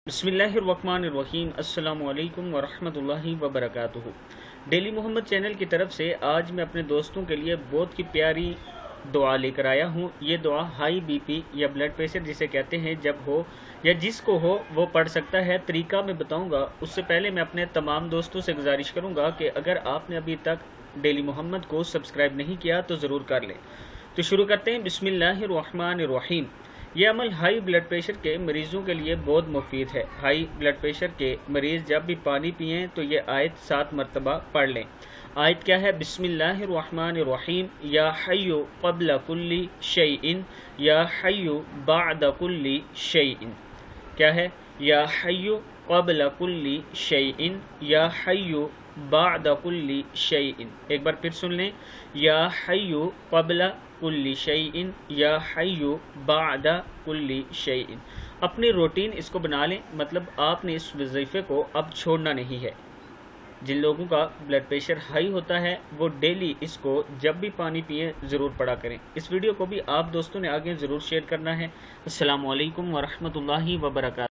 बिस्मिल्लाहिर्रहमानिर्रहीम। अस्सलामु अलैकुम वरहमतुल्लाहि वबरकातुहू। डेली मोहम्मद चैनल की तरफ से आज मैं अपने दोस्तों के लिए बहुत ही प्यारी दुआ लेकर आया हूँ। ये दुआ हाई बीपी या ब्लड प्रेशर जिसे कहते हैं जब हो या जिसको हो वो पढ़ सकता है। तरीका मैं बताऊँगा, उससे पहले मैं अपने तमाम दोस्तों से गुजारिश करूँगा कि अगर आपने अभी तक डेली मोहम्मद को सब्सक्राइब नहीं किया तो ज़रूर कर लें। तो शुरू करते हैं। बिस्मिल्लाहिर्रहमानिर्रहीम। ये अमल हाई ब्लड प्रेशर के मरीज़ों के लिए बहुत मुफीद है। हाई ब्लड प्रेशर के मरीज़ जब भी पानी पिएं तो ये आयत 7 मरतबा पढ़ लें। आयत क्या है? बिस्मिल्लाहिर्रहमानिर्रहीम। या हय्यु क़ब्ल कुल्ली शैइन या हय्यु बअद कुल्ली शैइन। क्या है? या हय्यु क़ब्ल कुल्ली शैइन या हय्यु बअद कुल्ली शैइन। एक बार फिर सुन लें। या हय्यु क़ब्ल कुल्ली शैइन या हय्यु बअद कुल्ली शैइन। अपनी रूटीन इसको बना लें, मतलब आपने इस वजीफे को अब छोड़ना नहीं है। जिन लोगों का ब्लड प्रेशर हाई होता है वो डेली इसको जब भी पानी पिए ज़रूर पढ़ा करें। इस वीडियो को भी आप दोस्तों ने आगे ज़रूर शेयर करना है। अस्सलामु अलैकुम वरहमतुल्लाहि वबरकातुहू।